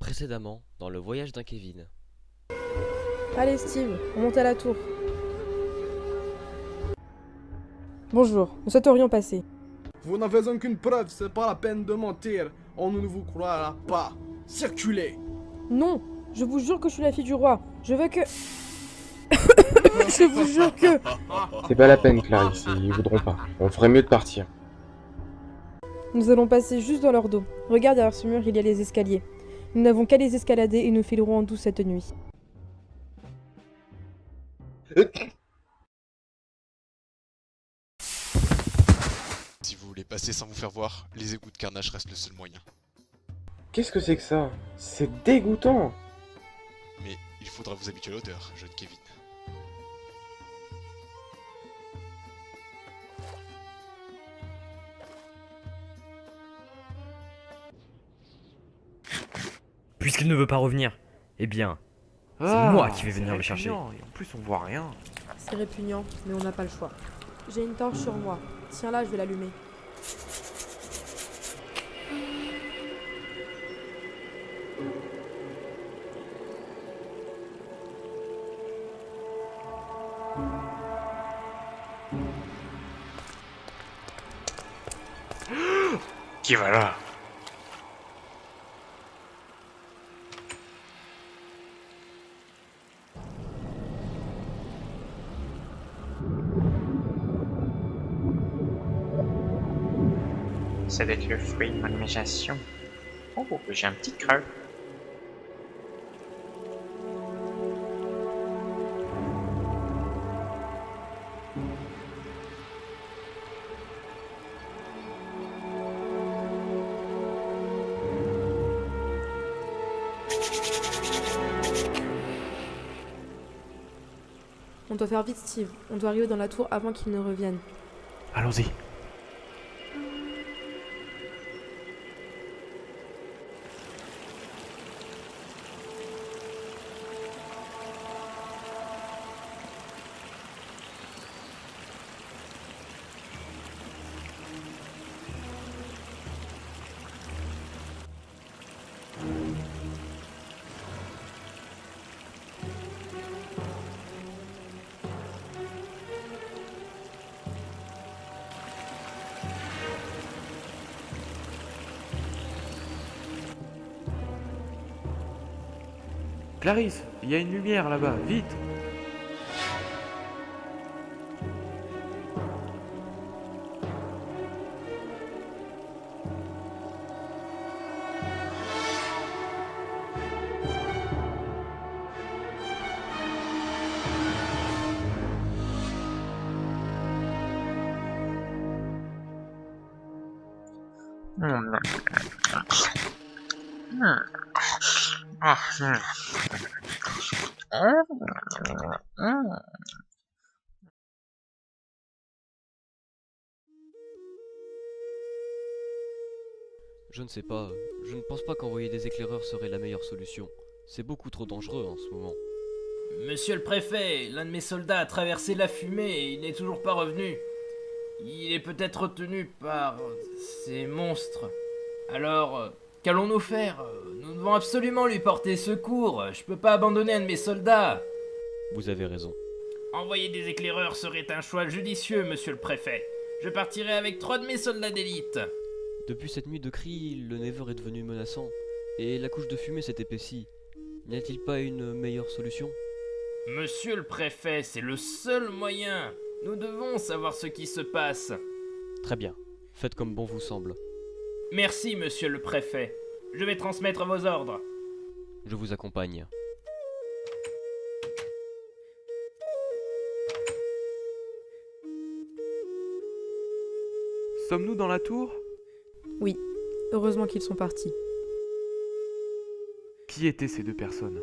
Précédemment, dans le voyage d'un Kevin. Allez Steve, on monte à la tour. Bonjour, nous souhaiterions passer. Vous n'avez aucune preuve, c'est pas la peine de mentir. On ne vous croira pas. Circulez. Non, je vous jure que je suis la fille du roi. Je veux que... je vous jure que... C'est pas la peine, Clarisse, ils voudront pas. On ferait mieux de partir. Nous allons passer juste dans leur dos. Regarde derrière ce mur, il y a les escaliers. Nous n'avons qu'à les escalader et nous filerons en douce cette nuit. Si vous voulez passer sans vous faire voir, les égouts de carnage restent le seul moyen. Qu'est-ce que c'est que ça? C'est dégoûtant! Mais il faudra vous habituer à l'odeur, jeune Kevin. Puisqu'il ne veut pas revenir, eh bien, c'est moi qui vais venir le chercher. Et en plus, on voit rien. C'est répugnant, mais on n'a pas le choix. J'ai une torche sur moi. Tiens là, je vais l'allumer. Qui va là? Ça doit être le fruit de mon imagination. Oh, j'ai un petit creux. On doit faire vite Steve. On doit arriver dans la tour avant qu'il ne revienne. Allons-y. Clarisse, il y a une lumière là-bas, vite! Je ne sais pas, je ne pense pas qu'envoyer des éclaireurs serait la meilleure solution. C'est beaucoup trop dangereux en ce moment. Monsieur le préfet, l'un de mes soldats a traversé la fumée et il n'est toujours pas revenu. Il est peut-être retenu par ces monstres. Alors, qu'allons-nous faire? Nous devons absolument lui porter secours. Je peux pas abandonner un de mes soldats. Vous avez raison. Envoyer des éclaireurs serait un choix judicieux, monsieur le préfet. Je partirai avec 3 de mes soldats d'élite. Depuis cette nuit de cris, le Never est devenu menaçant, et la couche de fumée s'est épaissie. N'y a-t-il pas une meilleure solution? Monsieur le préfet, c'est le seul moyen. Nous devons savoir ce qui se passe. Très bien, faites comme bon vous semble. Merci, monsieur le préfet. Je vais transmettre vos ordres. Je vous accompagne. Sommes-nous dans la tour? Oui, heureusement qu'ils sont partis. Qui étaient ces deux personnes?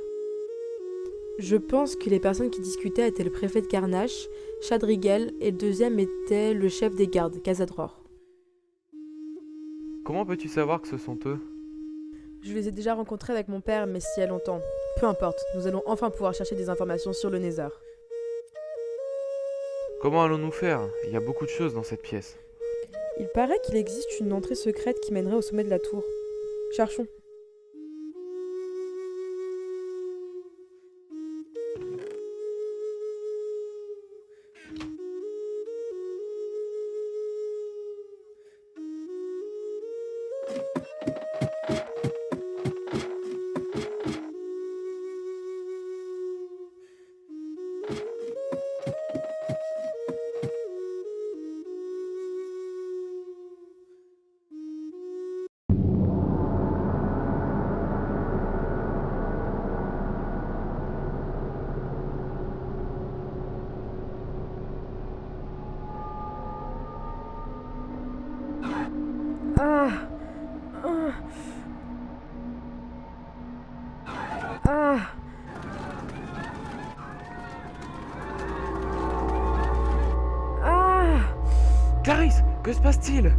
Je pense que les personnes qui discutaient étaient le préfet de Carnache, Chadriguel, et le deuxième était le chef des gardes, Casadror. Comment peux-tu savoir que ce sont eux? Je les ai déjà rencontrés avec mon père, mais si y a longtemps. Peu importe, nous allons enfin pouvoir chercher des informations sur le Nether. Comment allons-nous faire? Il y a beaucoup de choses dans cette pièce. Il paraît qu'il existe une entrée secrète qui mènerait au sommet de la tour. Cherchons. Clarisse, que se passe-t-il?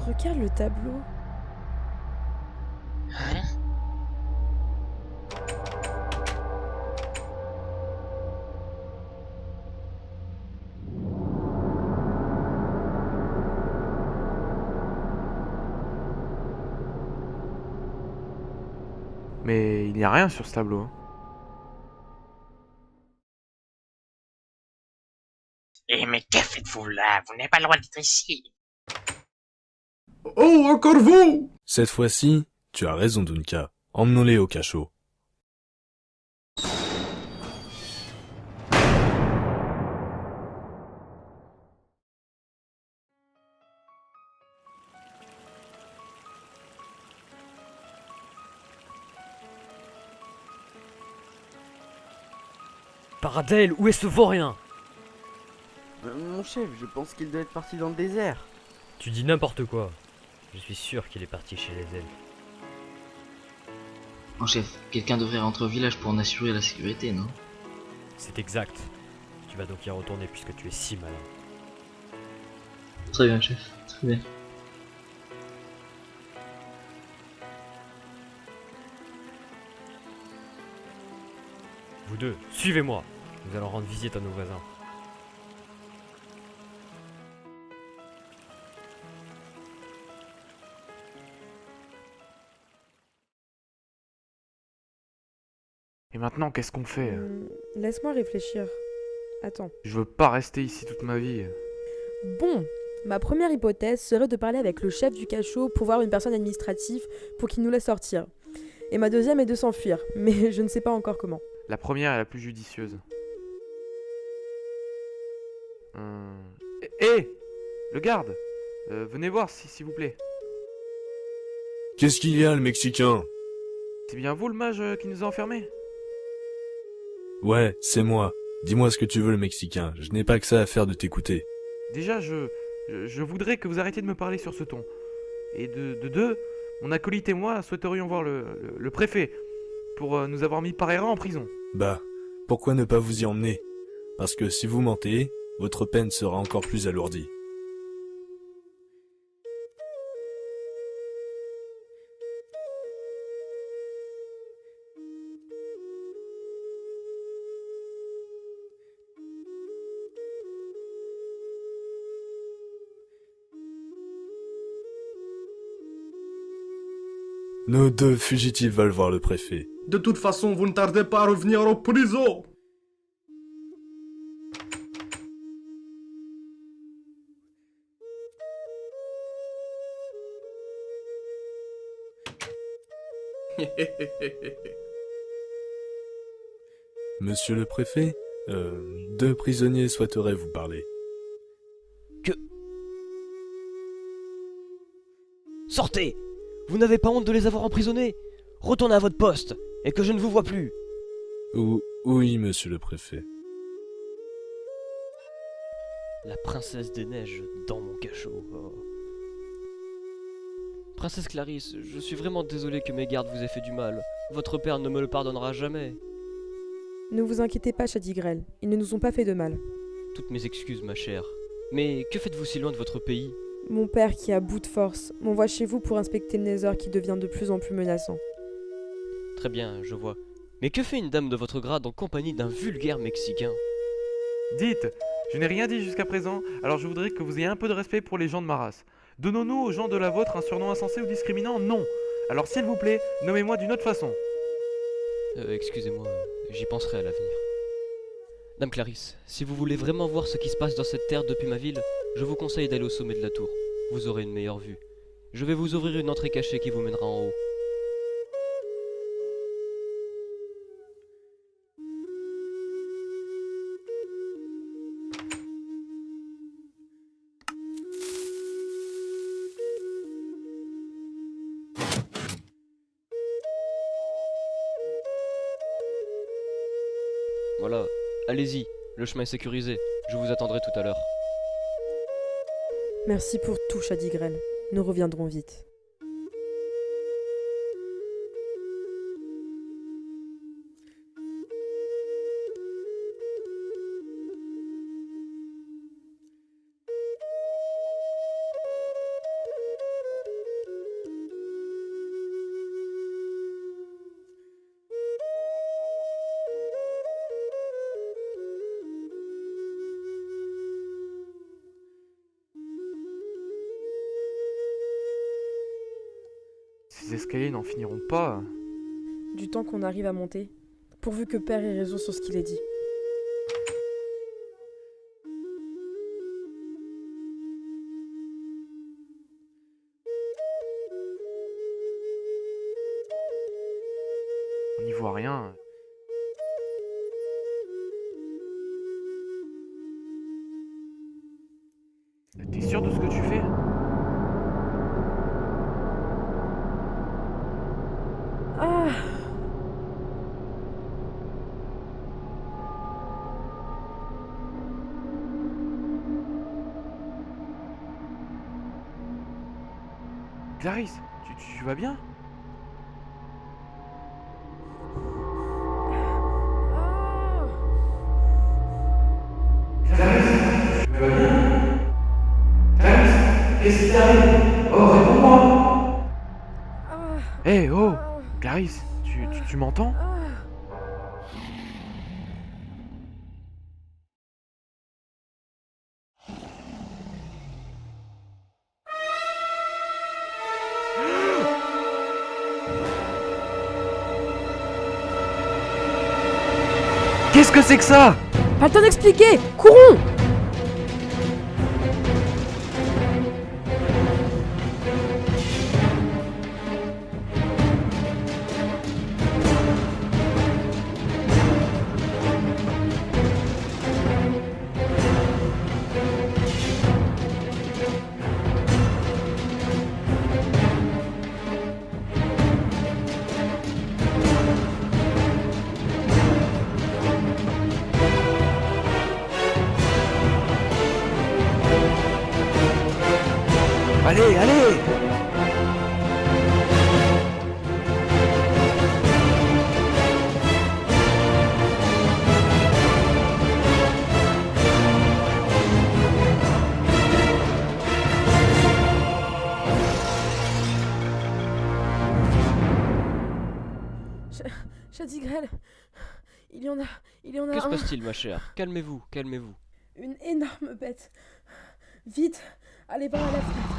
Regarde le tableau. Hein? Mais il n'y a rien sur ce tableau. Eh mais que faites-vous là? Vous n'avez pas le droit d'être ici. Oh, encore vous! Cette fois-ci, tu as raison, Dunka. Emmenons-les au cachot. Paradel, où est ce vaurien? Mon chef, je pense qu'il doit être parti dans le désert. Tu dis n'importe quoi. Je suis sûr qu'il est parti chez les elfes. Mon chef, quelqu'un devrait rentrer au village pour en assurer la sécurité, non? C'est exact. Tu vas donc y retourner puisque tu es si malin. Très bien, chef. Très bien. Vous deux, suivez-moi. Nous allons rendre visite à nos voisins. Et maintenant, qu'est-ce qu'on fait? Laisse-moi réfléchir. Attends. Je veux pas rester ici toute ma vie. Bon, ma première hypothèse serait de parler avec le chef du cachot pour voir une personne administrative pour qu'il nous laisse sortir. Et ma deuxième est de s'enfuir, mais je ne sais pas encore comment. La première est la plus judicieuse. Hé, le garde, venez voir s'il vous plaît. Qu'est-ce qu'il y a, le Mexicain? C'est bien vous le mage qui nous a enfermés? Ouais, c'est moi. Dis-moi ce que tu veux, le Mexicain. Je n'ai pas que ça à faire de t'écouter. Déjà, je voudrais que vous arrêtiez de me parler sur ce ton. Et de deux, mon acolyte et moi souhaiterions voir le préfet pour nous avoir mis par erreur en prison. Bah, pourquoi ne pas vous y emmener? Parce que si vous mentez, votre peine sera encore plus alourdie. Nos deux fugitifs veulent voir le préfet. De toute façon, vous ne tardez pas à revenir en prison. Monsieur le préfet, deux prisonniers souhaiteraient vous parler. Sortez! Vous n'avez pas honte de les avoir emprisonnés? Retournez à votre poste, et que je ne vous vois plus! Oui, monsieur le préfet. La princesse des neiges dans mon cachot. Oh. Princesse Clarisse, je suis vraiment désolé que mes gardes vous aient fait du mal. Votre père ne me le pardonnera jamais. Ne vous inquiétez pas, Chadigrel. Ils ne nous ont pas fait de mal. Toutes mes excuses, ma chère. Mais que faites-vous si loin de votre pays? Mon père, qui est à bout de force, m'envoie chez vous pour inspecter le Nether qui devient de plus en plus menaçant. Très bien, je vois. Mais que fait une dame de votre grade en compagnie d'un vulgaire Mexicain? Dites, je n'ai rien dit jusqu'à présent, alors je voudrais que vous ayez un peu de respect pour les gens de ma race. Donnons-nous aux gens de la vôtre un surnom insensé ou discriminant? Non. Alors s'il vous plaît, nommez-moi d'une autre façon. Excusez-moi, j'y penserai à l'avenir. Dame Clarisse, si vous voulez vraiment voir ce qui se passe dans cette terre depuis ma ville, je vous conseille d'aller au sommet de la tour. Vous aurez une meilleure vue. Je vais vous ouvrir une entrée cachée qui vous mènera en haut. Voilà, allez-y, le chemin est sécurisé. Je vous attendrai tout à l'heure. Merci pour tout, Chadigrel. Nous reviendrons vite. Ces escaliers n'en finiront pas. Du temps qu'on arrive à monter, pourvu que Père ait raison sur ce qu'il a dit. On n'y voit rien. T'es sûr de ce que tu fais? Ah! Clarisse, tu vas bien? Qu'est-ce qui t'arrive? Oh, réponds-moi! Eh, oh! Clarisse, tu m'entends? Qu'est-ce que c'est que ça? Pas le temps d'expliquer! Courons! Allez, allez! Chadigrel, il y en a Que se un. passe-t-il, ma chère? Calmez-vous, calmez-vous. Une énorme bête. Vite, allez voir à la fenêtre.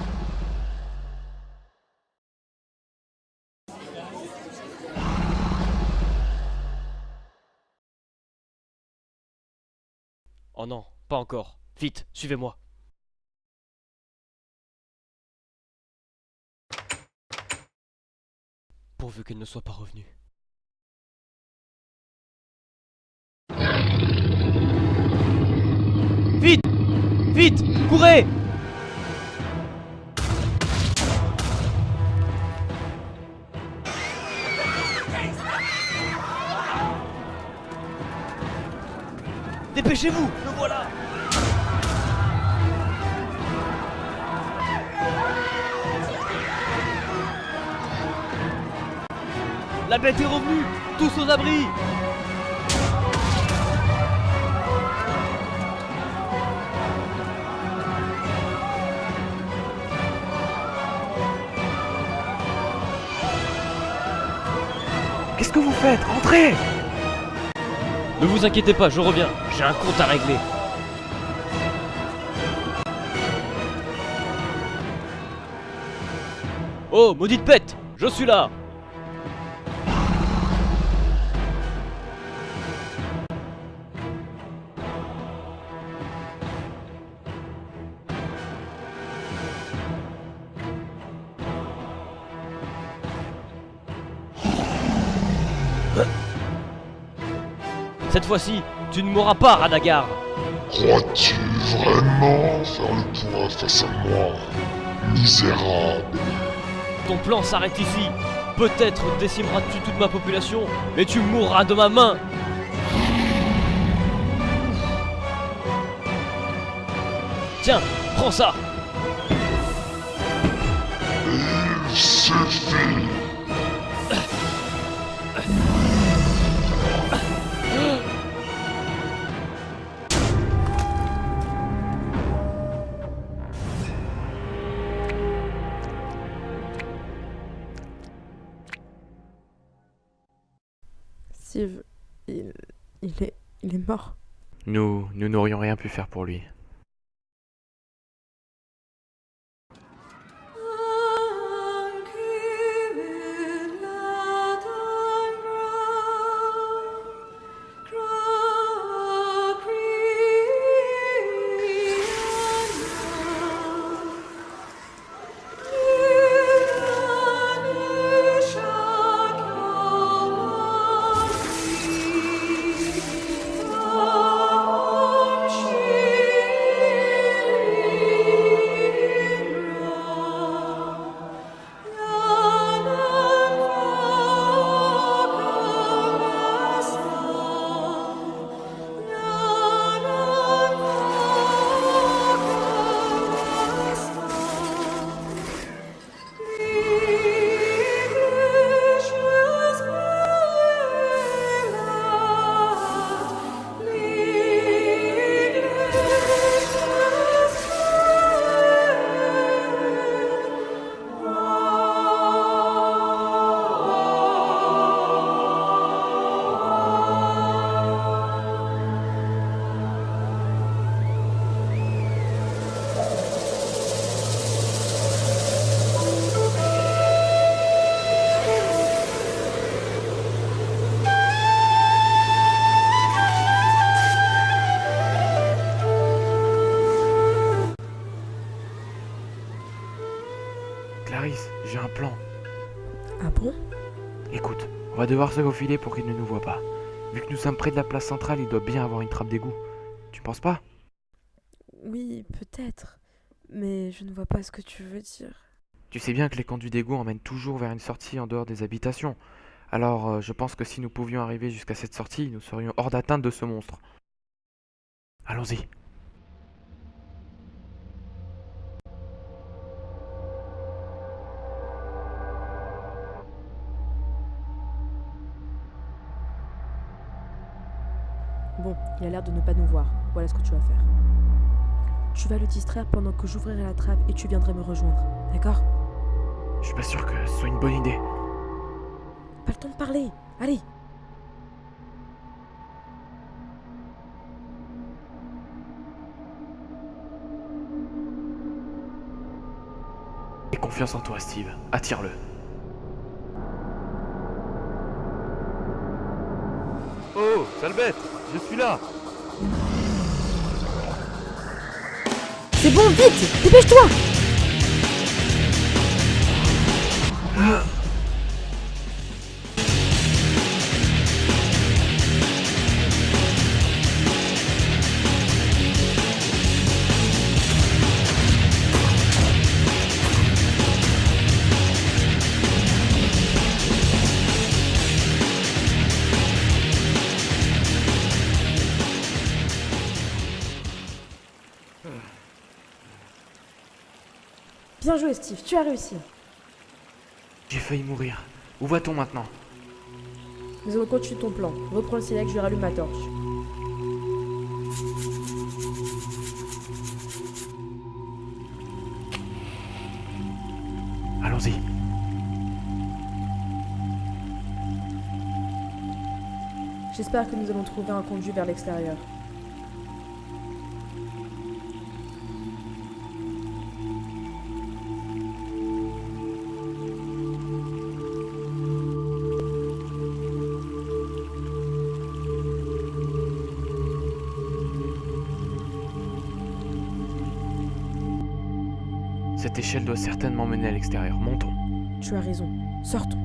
Oh non, pas encore. Vite, suivez-moi. Pourvu qu'elle ne soit pas revenue. Vite! Vite! Courez! Dépêchez-vous! Le voilà! La bête est revenue! Tous aux abris! Qu'est-ce que vous faites? Rentrez! Ne vous inquiétez pas, je reviens. J'ai un compte à régler. Oh, maudite bête! Je suis là! Cette fois-ci, tu ne mourras pas, Radagar! Crois-tu vraiment faire le poids face à moi, misérable? Ton plan s'arrête ici. Peut-être décimeras-tu toute ma population, mais tu mourras de ma main! Tiens, prends ça! Il suffit! Steve, il est mort. Nous n'aurions rien pu faire pour lui. Clarisse, j'ai un plan. Ah bon? Écoute, on va devoir se faufiler pour qu'il ne nous voit pas. Vu que nous sommes près de la place centrale, il doit bien avoir une trappe d'égout. Tu penses pas? Oui, peut-être. Mais je ne vois pas ce que tu veux dire. Tu sais bien que les conduits d'égout emmènent toujours vers une sortie en dehors des habitations. Alors, je pense que si nous pouvions arriver jusqu'à cette sortie, nous serions hors d'atteinte de ce monstre. Allons-y. Bon, il a l'air de ne pas nous voir. Voilà ce que tu vas faire. Tu vas le distraire pendant que j'ouvrirai la trappe et tu viendrais me rejoindre. D'accord? Je suis pas sûr que ce soit une bonne idée. Pas le temps de parler. Allez! Aie confiance en toi, Steve. Attire-le. Oh, sale bête! Je suis là! C'est bon, vite! Dépêche-toi! Bien joué, Steve, tu as réussi. J'ai failli mourir. Où va-t-on maintenant? Nous allons continuer ton plan. Reprends le silex, je rallume ma torche. Allons-y. J'espère que nous allons trouver un conduit vers l'extérieur. Cette échelle doit certainement mener à l'extérieur. Montons. Tu as raison. Sortons.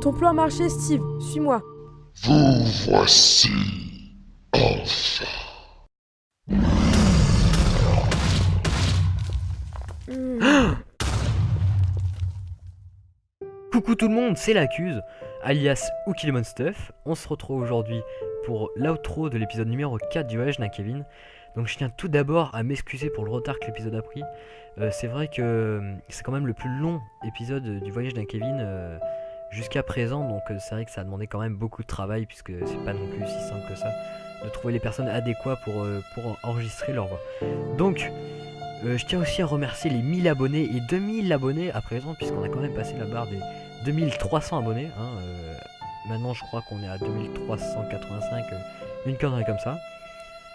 Ton plan a marché, Steve. Suis-moi. Vous voici. Enfin. Coucou tout le monde, c'est l'Accuse, alias Ookielemon Stuff. On se retrouve aujourd'hui pour l'outro de l'épisode numéro 4 du voyage d'un Kevin. Donc je tiens tout d'abord à m'excuser pour le retard que l'épisode a pris. C'est vrai que c'est quand même le plus long épisode du voyage d'un Kevin jusqu'à présent. Donc c'est vrai que ça a demandé quand même beaucoup de travail, puisque c'est pas non plus si simple que ça de trouver les personnes adéquates pour enregistrer leur voix. Donc je tiens aussi à remercier les 1000 abonnés et 2000 abonnés à présent, puisqu'on a quand même passé la barre des 2300 abonnés. Maintenant je crois qu'on est à 2385, une connerie comme ça.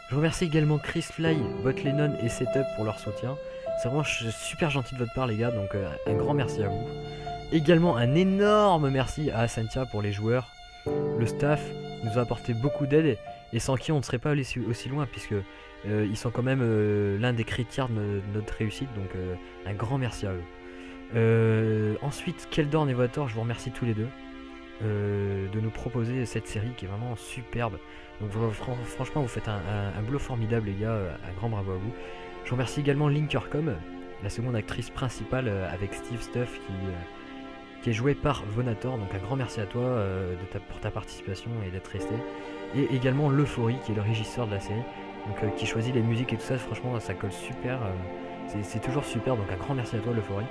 Je remercie également Chris Fly, Bot Lennon et Setup pour leur soutien. C'est vraiment super gentil de votre part les gars, donc un grand merci à vous. Également un énorme merci à Cynthia pour les joueurs. Le staff nous a apporté beaucoup d'aide et sans qui on ne serait pas allé aussi loin, puisque ils sont quand même l'un des critères de notre réussite, donc un grand merci à eux. Ensuite, Keldorn et Votor, je vous remercie tous les deux de nous proposer cette série qui est vraiment superbe. Donc franchement vous faites un boulot formidable les gars, un grand bravo à vous. Je remercie également Linkercom, la seconde actrice principale avec Steve Stuff qui est jouée par Vonator, donc un grand merci à toi pour ta participation et d'être resté. Et également L'Euphorie qui est le régisseur de la série, donc qui choisit les musiques et tout ça, franchement ça colle super, c'est toujours super, donc un grand merci à toi L'Euphorie.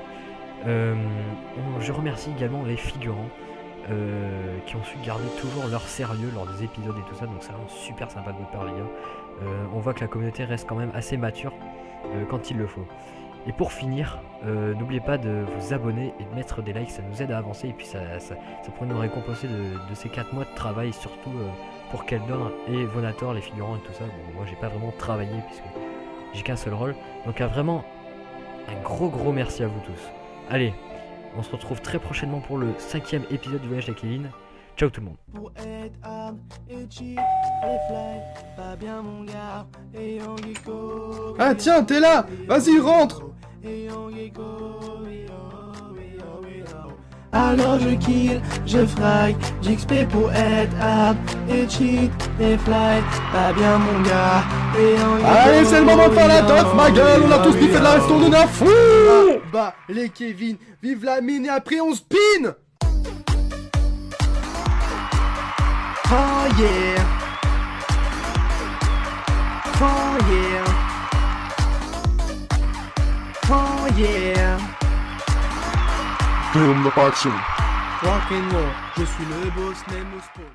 Je remercie également les figurants qui ont su garder toujours leur sérieux lors des épisodes et tout ça, donc c'est vraiment super sympa de votre part les gars. On voit que la communauté reste quand même assez mature quand il le faut. Et pour finir, n'oubliez pas de vous abonner et de mettre des likes, ça nous aide à avancer et puis ça pourrait nous récompenser de ces 4 mois de travail, surtout pour Keldon et Vonator, les figurants et tout ça. Bon, moi j'ai pas vraiment travaillé puisque j'ai qu'un seul rôle, donc vraiment un gros merci à vous tous. Allez, on se retrouve très prochainement pour le 5e épisode du voyage de Kevin. Ciao tout le monde. Pour être hard et cheap et fly, pas bien mon gars, et en gecko. Ah tiens, t'es là. Vas-y, rentre. Alors je kill, je frag, j'XP pour être hard et cheat et fly, pas bien mon gars, et en gecko. Allez, c'est le moment de faire la teuf, ma gueule. On a tous kiffé de la reston de 9. Bah, les Kevin, vive la mine et après on spin. Oh yeah. Oh yeah. Oh yeah. Film the action. Rock'n'roll, je suis le boss, name au spawn.